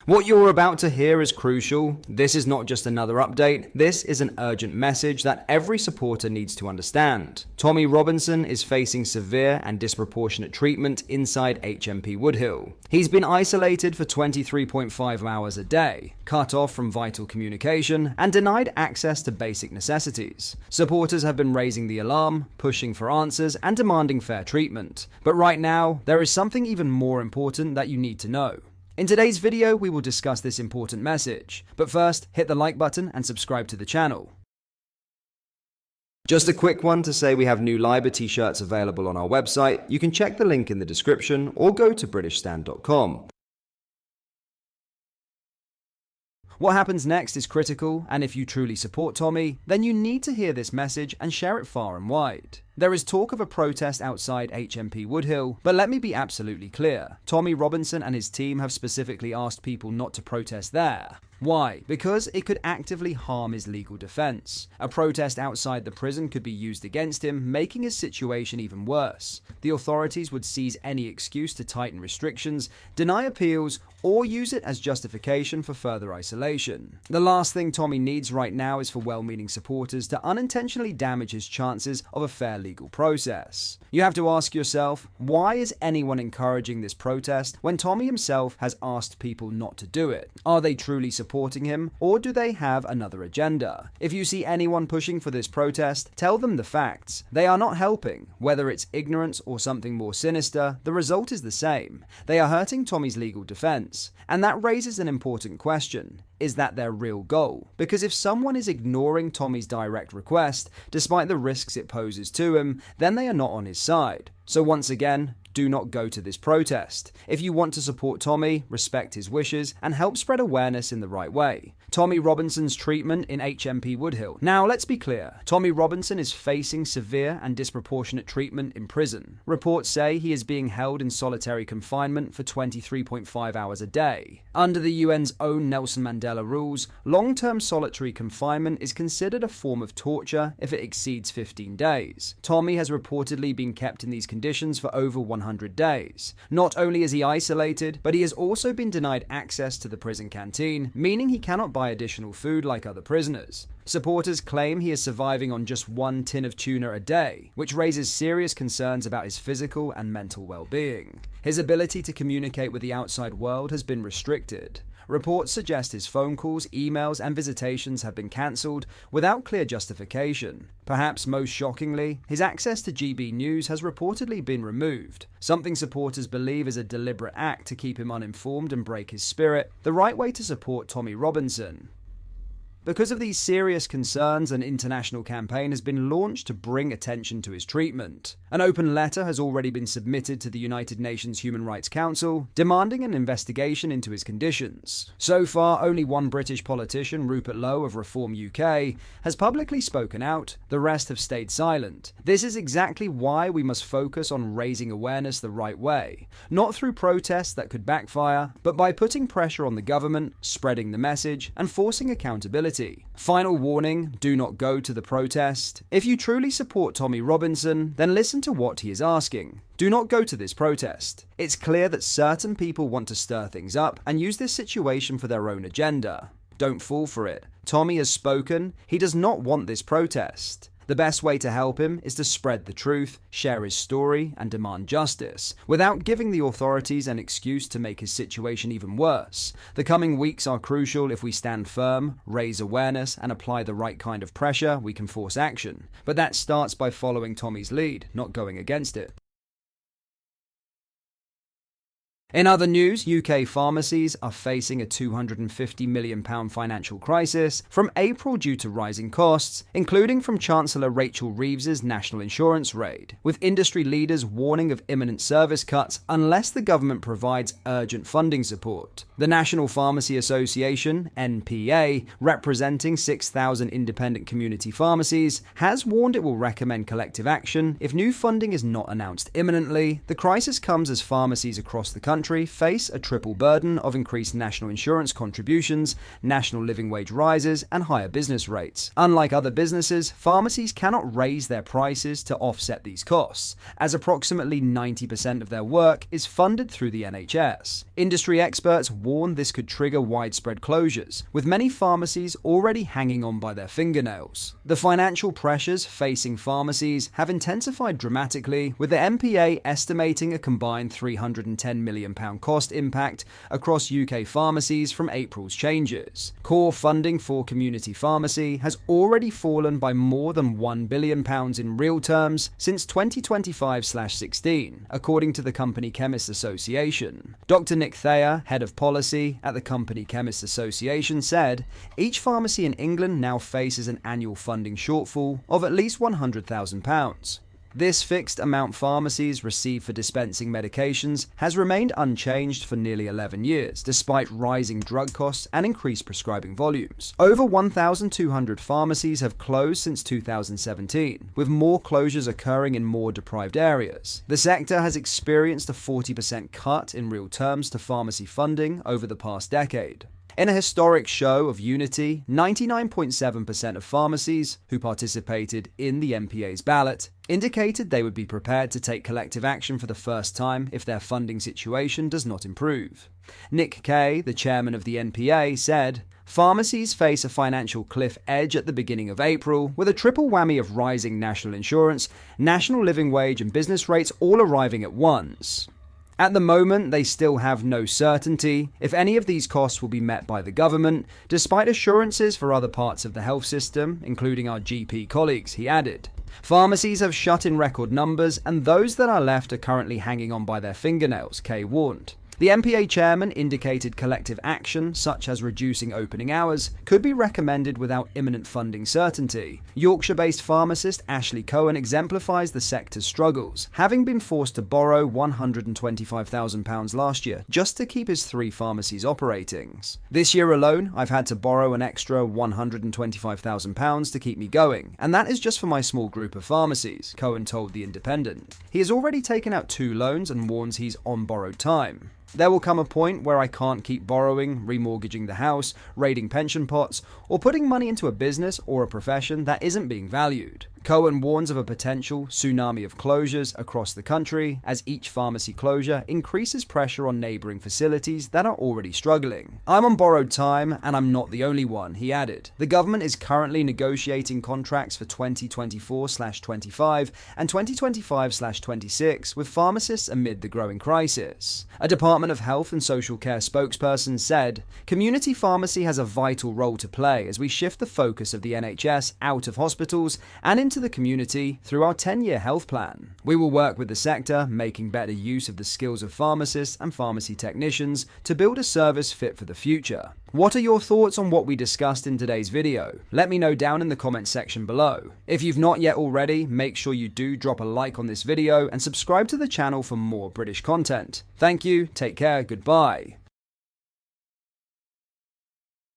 What you're about to hear is crucial. This is not just another update, this is an urgent message that every supporter needs to understand. Tommy Robinson is facing severe and disproportionate treatment inside HMP Woodhill. He's been isolated for 23.5 hours a day, cut off from vital communication, and denied access to basic necessities. Supporters have been raising the alarm, pushing for answers, and demanding fair treatment. But right now, there is something even more important that you need to know. In today's video, we will discuss this important message. But first, hit the like button and subscribe to the channel. Just a quick one to say we have new Liber t-shirts available on our website. You can check the link in the description or go to britishstand.com. What happens next is critical, and if you truly support Tommy, then you need to hear this message and share it far and wide. There is talk of a protest outside HMP Woodhill, but let me be absolutely clear. Tommy Robinson and his team have specifically asked people not to protest there. Why? Because it could actively harm his legal defense. A protest outside the prison could be used against him, making his situation even worse. The authorities would seize any excuse to tighten restrictions, deny appeals, or use it as justification for further isolation. The last thing Tommy needs right now is for well-meaning supporters to unintentionally damage his chances of a fair legal process. You have to ask yourself, why is anyone encouraging this protest when Tommy himself has asked people not to do it? Are they truly supporting him, or do they have another agenda? If you see anyone pushing for this protest, tell them the facts. They are not helping. Whether it's ignorance or something more sinister, the result is the same. They are hurting Tommy's legal defense. And that raises an important question. Is that their real goal? Because if someone is ignoring Tommy's direct request, despite the risks it poses to him, then they are not on his side. So once again, do not go to this protest. If you want to support Tommy, respect his wishes, and help spread awareness in the right way. Tommy Robinson's treatment in HMP Woodhill. Now, let's be clear. Tommy Robinson is facing severe and disproportionate treatment in prison. Reports say he is being held in solitary confinement for 23.5 hours a day. Under the UN's own Nelson Mandela rules, long-term solitary confinement is considered a form of torture if it exceeds 15 days. Tommy has reportedly been kept in these conditions for over 100 days. Not only is he isolated, but he has also been denied access to the prison canteen, meaning he cannot buy additional food like other prisoners. Supporters claim he is surviving on just one tin of tuna a day, which raises serious concerns about his physical and mental well-being. His ability to communicate with the outside world has been restricted. Reports suggest his phone calls, emails, and visitations have been cancelled without clear justification. Perhaps most shockingly, his access to GB News has reportedly been removed, something supporters believe is a deliberate act to keep him uninformed and break his spirit, the right way to support Tommy Robinson. Because of these serious concerns, an international campaign has been launched to bring attention to his treatment. An open letter has already been submitted to the United Nations Human Rights Council, demanding an investigation into his conditions. So far, only one British politician, Rupert Lowe of Reform UK, has publicly spoken out. The rest have stayed silent. This is exactly why we must focus on raising awareness the right way, not through protests that could backfire, but by putting pressure on the government, spreading the message, and forcing accountability. Final warning, do not go to the protest. If you truly support Tommy Robinson, then listen to what he is asking. Do not go to this protest. It's clear that certain people want to stir things up and use this situation for their own agenda. Don't fall for it. Tommy has spoken. He does not want this protest. The best way to help him is to spread the truth, share his story, and demand justice, without giving the authorities an excuse to make his situation even worse. The coming weeks are crucial. If we stand firm, raise awareness, and apply the right kind of pressure, we can force action. But that starts by following Tommy's lead, not going against it. In other news, UK pharmacies are facing a £250 million financial crisis from April due to rising costs, including from Chancellor Rachel Reeves's national insurance raid, with industry leaders warning of imminent service cuts unless the government provides urgent funding support. The National Pharmacy Association, NPA, representing 6,000 independent community pharmacies, has warned it will recommend collective action if new funding is not announced imminently. The crisis comes as pharmacies across the country country face a triple burden of increased national insurance contributions, national living wage rises, and higher business rates. Unlike other businesses, pharmacies cannot raise their prices to offset these costs, as approximately 90% of their work is funded through the NHS. Industry experts warn this could trigger widespread closures, with many pharmacies already hanging on by their fingernails. The financial pressures facing pharmacies have intensified dramatically, with the MPA estimating a combined £310 million cost impact across UK pharmacies from April's changes. Core funding for community pharmacy has already fallen by more than £1 billion in real terms since 2025/16, according to the Company Chemists Association. Dr. Nick Thayer, head of policy at the Company Chemists Association, said, "Each pharmacy in England now faces an annual funding shortfall of at least £100,000. This fixed amount pharmacies receive for dispensing medications has remained unchanged for nearly 11 years, despite rising drug costs and increased prescribing volumes. Over 1,200 pharmacies have closed since 2017, with more closures occurring in more deprived areas. The sector has experienced a 40% cut in real terms to pharmacy funding over the past decade. In a historic show of unity, 99.7% of pharmacies who participated in the MPA's ballot indicated they would be prepared to take collective action for the first time if their funding situation does not improve. Nick Kay, the chairman of the NPA, said, "Pharmacies face a financial cliff edge at the beginning of April, with a triple whammy of rising national insurance, national living wage, and business rates all arriving at once. At the moment, they still have no certainty if any of these costs will be met by the government, despite assurances for other parts of the health system, including our GP colleagues," he added. "Pharmacies have shut in record numbers, and those that are left are currently hanging on by their fingernails," Kay warned. The MPA chairman indicated collective action, such as reducing opening hours, could be recommended without imminent funding certainty. Yorkshire-based pharmacist Ashley Cohen exemplifies the sector's struggles, having been forced to borrow £125,000 last year just to keep his 3 pharmacies operating. "This year alone, I've had to borrow an extra £125,000 to keep me going, and that is just for my small group of pharmacies," Cohen told The Independent. He has already taken out 2 loans and warns he's on borrowed time. "There will come a point where I can't keep borrowing, remortgaging the house, raiding pension pots, or putting money into a business or a profession that isn't being valued." Cohen warns of a potential tsunami of closures across the country as each pharmacy closure increases pressure on neighbouring facilities that are already struggling. "I'm on borrowed time, and I'm not the only one," he added. The government is currently negotiating contracts for 2024/25 and 2025/26 with pharmacists amid the growing crisis. A Department of Health and Social Care spokesperson said, "Community pharmacy has a vital role to play as we shift the focus of the NHS out of hospitals and into the community through our 10-year health plan. We will work with the sector, making better use of the skills of pharmacists and pharmacy technicians to build a service fit for the future." What are your thoughts on what we discussed in today's video? Let me know down in the comments section below. If you've not yet already, make sure you do drop a like on this video and subscribe to the channel for more British content. Thank you, take care, goodbye.